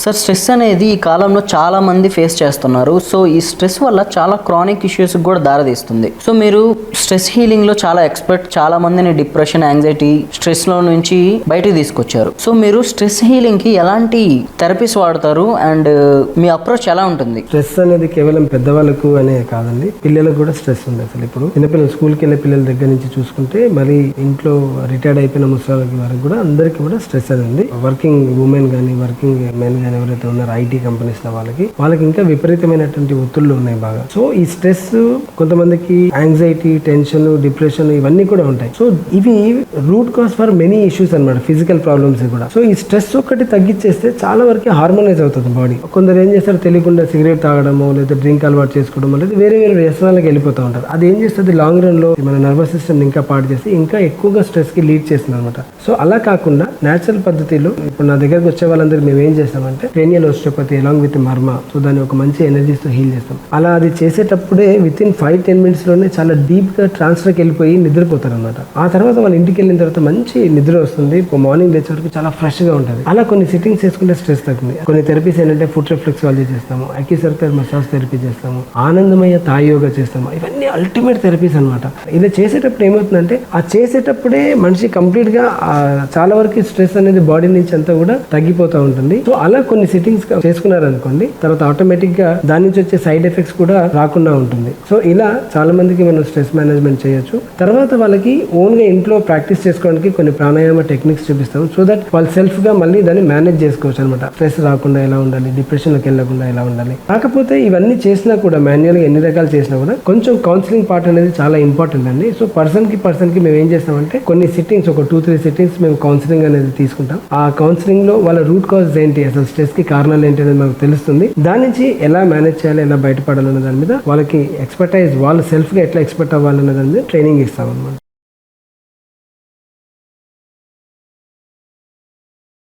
Sir stress అనేది ఈ కాలంలో చాలా మంది ఫేస్ చేస్తున్నారు. సో ఈ స్ట్రెస్ వల్ల చాలా క్రానిక్ ఇష్యూస్ కూడా దారితీస్తుంది. సో మీరు స్ట్రెస్ హీలింగ్ లో చాలా ఎక్స్పర్ట్, చాలా మందిని డిప్రెషన్, యాంగ్జైటీ, స్ట్రెస్ లో నుంచి బయటకు తీసుకొచ్చారు. సో మీరు స్ట్రెస్ హీలింగ్ కి ఎలాంటి థెరపీస్ వాడతారు అండ్ మీ అప్రోచ్ ఎలా ఉంటుంది? స్ట్రెస్ అనేది కేవలం పెద్దవాళ్ళకు అనే కాదండి, పిల్లలకు కూడా స్ట్రెస్ ఉంది. అసలు ఇప్పుడు చిన్నపిల్లలు, స్కూల్కి వెళ్ళే పిల్లల దగ్గర నుంచి చూసుకుంటే మరి ఇంట్లో రిటైర్డ్ అయిపోయిన ముసలి వరకు కూడా అందరికీ కూడా స్ట్రెస్ అనేది ఉంది. వర్కింగ్ ఉమెన్ కానీ, వర్కింగ్ మెన్ కానీ ఎవరైతే ఉన్నారో ఐటీ కంపెనీస్ లో వాళ్ళకి ఇంకా విపరీతమైనటువంటి ఒత్తిళ్లు ఉన్నాయి బాగా. సో ఈ స్ట్రెస్ కొంతమందికి యాంగ్జైటీ, టెన్షన్, డిప్రెషన్ ఇవన్నీ కూడా ఉంటాయి. సో ఇవి root cause for many issues అన్నమాట, ఫిజికల్ ప్రాబ్లమ్స్ కూడా. సో ఈ స్ట్రెస్ ఒక్కటి తగ్గించేస్తే చాలా వరకు హార్మోనైజ్ అవుతుంది బాడీ. కొందరు ఏం చేస్తారు, తెలియకుండా సిగరెట్ తాగడమో లేదా డ్రింక్ అలవాటు చేసుకోవడమో లేదా వేరే వేరే వ్యసనాలకు వెళ్ళిపోతూ ఉంటారు. అది ఏం చేస్తుంది, లాంగ్ రన్ లో మన నర్వస్ సిస్టమ్ ఇంకా పాడు చేసి ఇంకా ఎక్కువగా స్ట్రెస్ కి లీడ్ చేస్తుంది అనమాట. సో అలా కాకుండా నేచురల్ పద్ధతిలో ఇప్పుడు నా దగ్గరకు వచ్చే వాళ్ళందరికీ మేము ఏం చేస్తామంటే cranial osteopathy along with మర్మ, so దాన్ని ఒక మంచి ఎనర్జీస్తో హీల్ చేస్తాం. అలా అది చేసేటప్పుడే విత్ ఇన్ 5-10 minutes లోనే చాలా డీప్ గా ట్రాన్స్ఫర్కి వెళ్ళిపోయి నిద్రపోతారు అనమాట. ఆ తర్వాత వాళ్ళు ఇంటికి వెళ్ళిన తర్వాత మంచి నిద్ర వస్తుంది, మార్నింగ్ లేచే వరకు చాలా ఫ్రెష్ గా ఉంటుంది. అలా కొన్ని సిట్టింగ్స్ చేసుకుంటే స్ట్రెస్ తగ్గుతుంది. కొన్ని థెరపీస్ ఏంటంటే ఫుట్ రిఫ్లెక్సాలజీ చేస్తాము, అక్యుసర్కల్ మసాజ్ థెరపీ చేస్తాము, ఆనందమయ థాయ్ యోగా చేస్తాము. ఇవన్నీ అల్టిమేట్ థెరపీస్ అనమాట. ఇలా చేసేటప్పుడు ఏమవుతుందంటే ఆ చేసేటప్పుడే మనిషి కంప్లీట్ గా చాలా వరకు స్ట్రెస్ అనేది బాడీ నుంచి అంతా కూడా తగ్గిపోతూ ఉంటుంది. సో అలా కొన్ని సిట్టింగ్స్ చేసుకున్నారనుకోండి, తర్వాత ఆటోమేటిక్ గా దాని నుంచి వచ్చే సైడ్ ఎఫెక్ట్స్ కూడా రాకుండా ఉంటుంది. సో ఇలా చాలా మందికి మనం స్ట్రెస్ మేనేజ్మెంట్ చేయొచ్చు. తర్వాత వాళ్ళకి ఓన్ గా ఇంట్లో ప్రాక్టీస్ చేసుకోవడానికి కొన్ని ప్రాణాయామ టెక్నిక్స్ చూపిస్తాం. సో దట్ వాళ్ళు సెల్ఫ్ గా మళ్ళీ దాన్ని మేనేజ్ చేసుకోవచ్చు అనమాట. స్ట్రెస్ రాకుండా ఎలా ఉండాలి, డిప్రెషన్ లోకి వెళ్ళకుండా ఎలా ఉండాలి. కాకపోతే ఇవన్నీ చేసినా కూడా మాన్యువల్ గా ఎన్ని రకాలు చేసినా కూడా కొంచెం కౌన్సిలింగ్ పార్ట్ అనేది చాలా ఇంపార్టెంట్ అండి. సో పర్సన్ కి మేము ఏం చేస్తామంటే కొన్ని సిట్టింగ్స్, ఒక 2-3 సిట్టింగ్స్ మేము కౌన్సిలింగ్ అనేది తీసుకుంటాం. ఆ కౌన్సిలింగ్ లో వాళ్ళ రూట్ కాజ్ ఏంటి, అసలు స్ట్రెస్ కి కారణాలు ఏంటి అనేది మనకు తెలుస్తుంది. దాని నుంచి ఎలా మేనేజ్ చేయాలి, ఎలా బయటపడాలన్న దాని మీద వాళ్ళకి ఎక్స్పర్టైజ్, వాళ్ళు సెల్ఫ్ గా ఎట్లా ఎక్స్పర్ట్ అవ్వాలన్న దాని మీద ట్రైనింగ్ ఇస్తాం అనమాట.